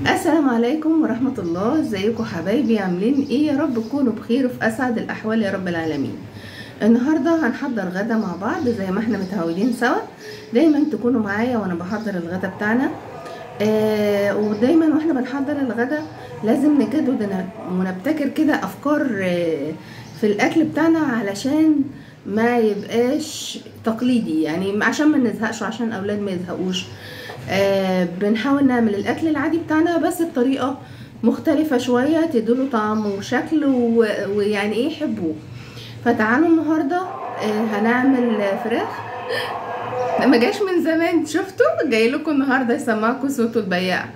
السلام عليكم ورحمة الله. ازيكم حبايبي؟ عاملين ايه؟ يا رب تكونوا بخير وفي اسعد الاحوال يا رب العالمين. النهاردة هنحضر غدا مع بعض زي ما احنا متعودين سوا. دايما تكونوا معايا وانا بحضر الغدا بتاعنا. ودايما واحنا بنحضر الغدا لازم نجدد ونبتكر كده افكار في الاكل بتاعنا علشان ما يبقاش تقليدي، يعني عشان ما نزهقش وعشان الاولاد ما يزهقوش. بنحاول نعمل الاكل العادي بتاعنا بس بطريقه مختلفه شويه تديله طعم وشكل ويعني ايه يحبوه. فتعالوا النهارده هنعمل فراخ ما جاش من زمان، شفتوا؟ جاي لكم النهارده يسمعكم صوته البياع.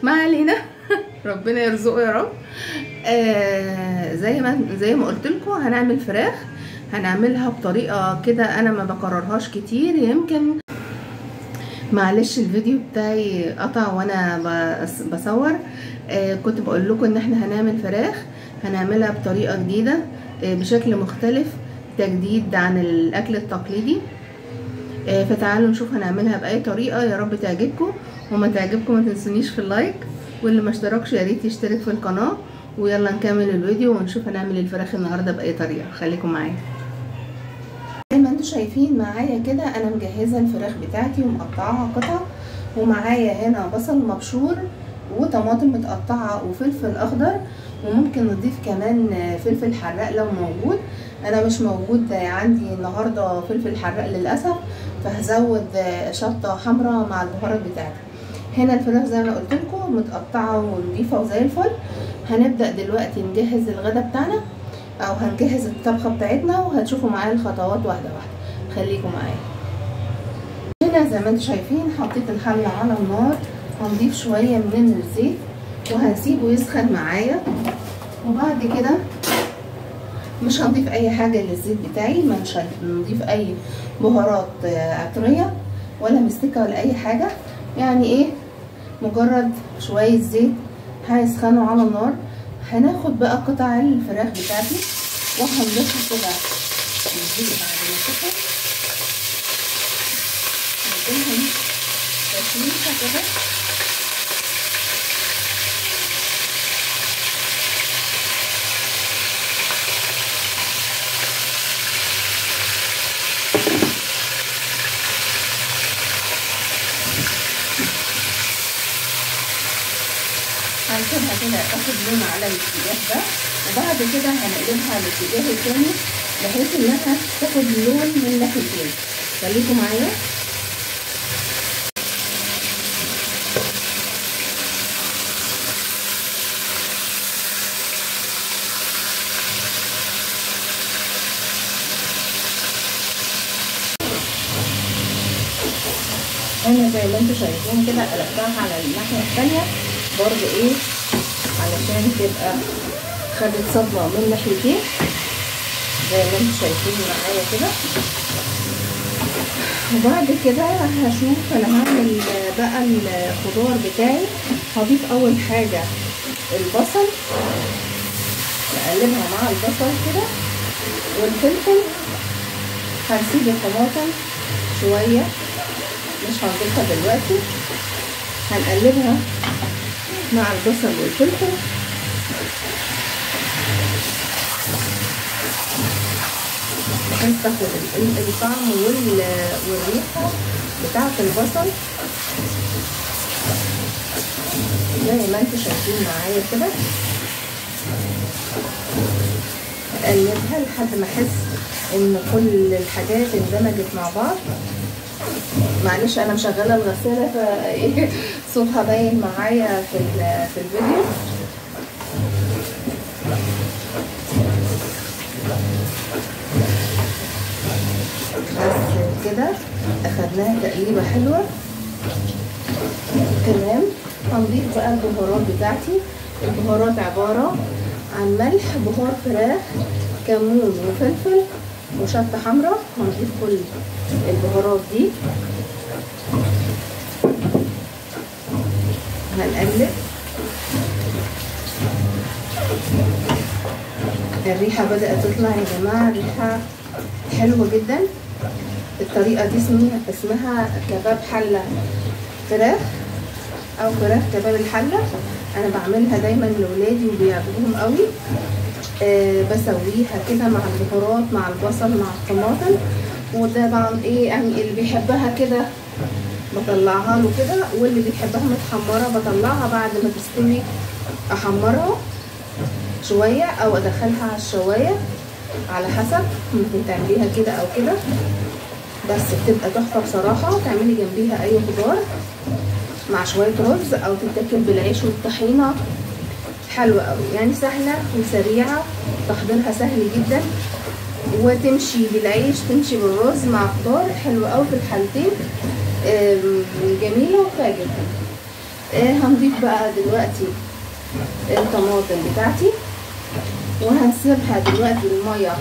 ما علينا ربنا يرزقه يا رب. زي ما قلت لكم هنعمل فراخ، هنعملها بطريقه كده انا ما بكررهاش كتير. يمكن معلش الفيديو بتاعي قطع وانا بصور. كنت بقول لكم ان احنا هنعمل فراخ، هنعملها بطريقه جديده بشكل مختلف، تجديد عن الاكل التقليدي. فتعالوا نشوف هنعملها باي طريقه. يا رب تعجبكم، وما تعجبكم ما تنسونيش في اللايك، واللي ما اشتركش يا ريت يشترك في القناه. ويلا نكمل الفيديو ونشوف هنعمل الفراخ النهارده باي طريقه. خليكم معايا. زي ما انتم شايفين معايا كده انا مجهزه الفراخ بتاعتي ومقطعاها قطع، ومعايا هنا بصل مبشور وطماطم متقطعه وفلفل اخضر، وممكن نضيف كمان فلفل حراق لو موجود. انا مش موجود عندي النهارده فلفل حراق للاسف، فهزود شطه حمراء مع البهارات بتاعتي. هنا الفراخ زي ما قلت لكم متقطعه ونضيفه وزي الفل. هنبدا دلوقتي نجهز الغدا بتاعنا او هنجهز الطبخه بتاعتنا، وهتشوفوا معايا الخطوات واحده واحده. خليكم معايا. هنا زي ما انتم شايفين حطيت الحله على النار، هنضيف شويه من الزيت وهنسيبه يسخن معايا. وبعد كده مش هنضيف اي حاجه للزيت بتاعي، مش هنضيف اي بهارات عطريه ولا مستكه ولا اي حاجه، يعني ايه مجرد شويه زيت هيسخنوا على النار. هناخد بقى قطع الفراخ بتاعتي وهنضيفها كده الزيت بعد ما تسخن، نديلهم تشويحه كده. هنسيبها كده تاخد لون على الاتجاه ده، وبعد كده هنقلبها على الاتجاه التاني بحيث انها تاخد لون من ناحيتين. خليكم معايا. هنا زي ما انتم شايفين كده قلبتها على الناحيه الثانيه برضو ايه علشان تبقى خدت صدمه من ناحيتين زي ما انتم شايفين معايا كده. وبعد كده هشوف انا هعمل بقى الخضار بتاعي. هضيف اول حاجه البصل، نقلبها مع البصل كده والفلفل. هنسيب الطماطم شويه مش هنضيفها دلوقتي، هنقلبها مع البصل والفلفل بحيث تاخد الطعم والريحه بتاعه البصل زي ما انتم شايفين معايا كده. اقلبها لحد ما احس ان كل الحاجات اندمجت مع بعض. معلش انا مشغله الغساله فايه صوتها باين معايا في الفيديو. بس كده اخدناها تقليبه حلوه. تمام. هنضيف بقى البهارات بتاعتي. البهارات عباره عن ملح، بهار فراخ، كمون وفلفل وشطه حمراء. هنضيف كل البهارات دي، هنقلب. الريحه بدات تطلع يا جماعه، الريحه حلوه جدا. الطريقه دي اسمها كباب حله فراخ. او فراخ كباب الحله. انا بعملها دايما لاولادي وبيعجبهم قوي. بسويها كده مع البهارات مع البصل مع الطماطم، وده طبعا ايه يعني اللي بيحبها كده بطلعها له كده، واللي بيحبها متحمره بطلعها بعد ما تستوي احمرها شويه او ادخلها على الشوايه على حسب، ممكن تعمليها كده او كده، بس بتبقى تحفه بصراحه. تعملي جنبيها اي خضار مع شويه رز او تتاكل بالعيش والطحينه، حلوه قوي يعني، سهله وسريعه، تحضيرها سهل جدا، وتمشي بالعيش تمشي بالرز مع خضار، حلوه قوي في الحالتين، جميله وتعجبكم. هنضيف بقى دلوقتي الطماطم بتاعتي، وهنسيبها دلوقتي الميه،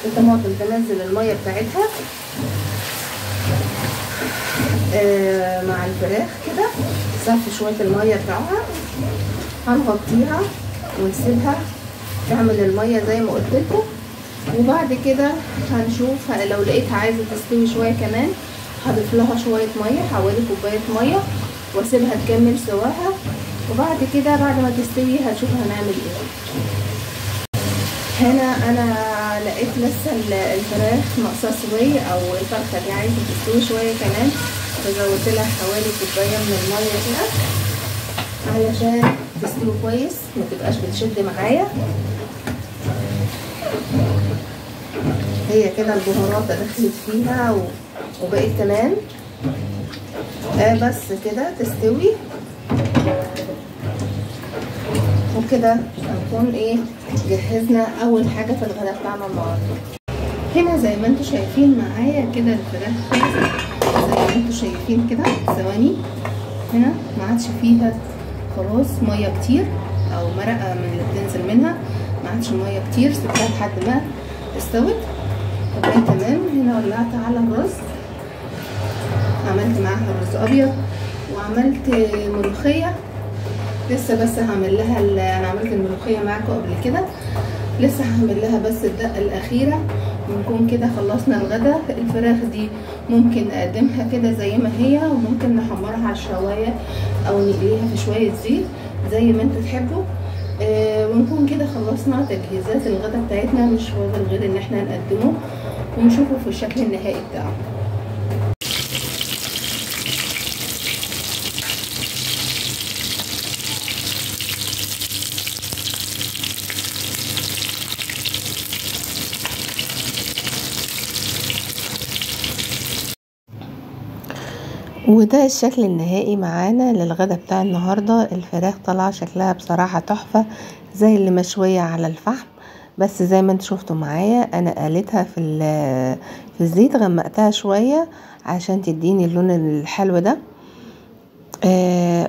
الطماطم تنزل الميه بتاعتها مع الفراخ كده، صفي شويه الميه بتاعها، هنغطيها ونسيبها تعمل الميه زي ما قلت لكم. وبعد كده هنشوف لو لقيتها عايزه تستوي شويه كمان هضيف لها شويه ميه، حوالي كوبايه ميه، واسيبها تكمل سواها. وبعد كده بعد ما تستوي هنشوف هنعمل ايه. هنا انا لقيت لسه الفراخ ناقصه سويه، او الفرخه دي عايزه تستوي شويه كمان، فزودت لها حوالي كوبايه من الميه كده علشان تستوي كويس ما تبقاش بتشد معايا. هي كده البهارات دخلت فيها وبقت تمام. بس كده تستوي، وكده هنكون ايه جهزنا اول حاجه في الغداء بتاعنا النهارده. هنا زي ما انتم شايفين معايا كده الفراخ زي ما انتم شايفين كده، ثواني هنا ما عادش فيها خلاص ميه كتير او مرقه من اللي بتنزل منها، ما عادش ميه كتير، سبتها لحد ما استوت وبقت تمام. هنا ولعت على الرز، عملت معاها رز ابيض، وعملت ملوخيه لسه، بس هعمل لها انا عملت الملوخيه معاكم قبل كده، لسه هعمل لها بس الدقه الاخيره ونكون كده خلصنا الغدا. الفراخ دي ممكن نقدمها كده زي ما هي، وممكن نحمرها على الشوايه او نقليها في شويه زيت زي ما انتوا تحبوا. ونكون كده خلصنا تجهيزات الغدا بتاعتنا، مش فاضل غير ان احنا نقدمه ونشوفه في الشكل النهائي بتاعه. وده الشكل النهائي معانا للغدا بتاع النهاردة. الفراخ طالعه شكلها بصراحة تحفة زي اللي مشوية على الفحم، بس زي ما انتوا شفتوا معايا انا قليتها في الزيت، غمقتها شوية عشان تديني اللون الحلو ده.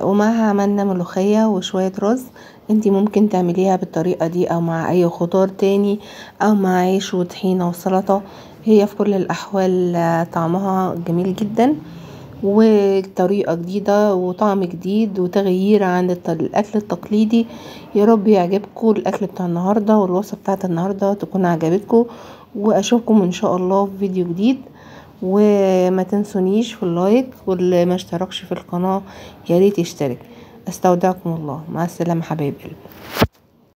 ومعها عملنا ملوخية وشوية رز. انتي ممكن تعمليها بالطريقة دي او مع اي خضار تاني او مع عيش وطحينة وسلطة، هي في كل الاحوال طعمها جميل جدا، وطريقة جديدة وطعم جديد وتغيير عن الأكل التقليدي. يا رب يعجبكم الأكل بتاع النهاردة والوصفة بتاعت النهاردة تكون عجبتكم، وأشوفكم إن شاء الله في فيديو جديد. وما تنسونيش في اللايك، واللي ما اشتركش في القناة ياريت يشترك. استودعكم الله، مع السلامة حبايب قلبي.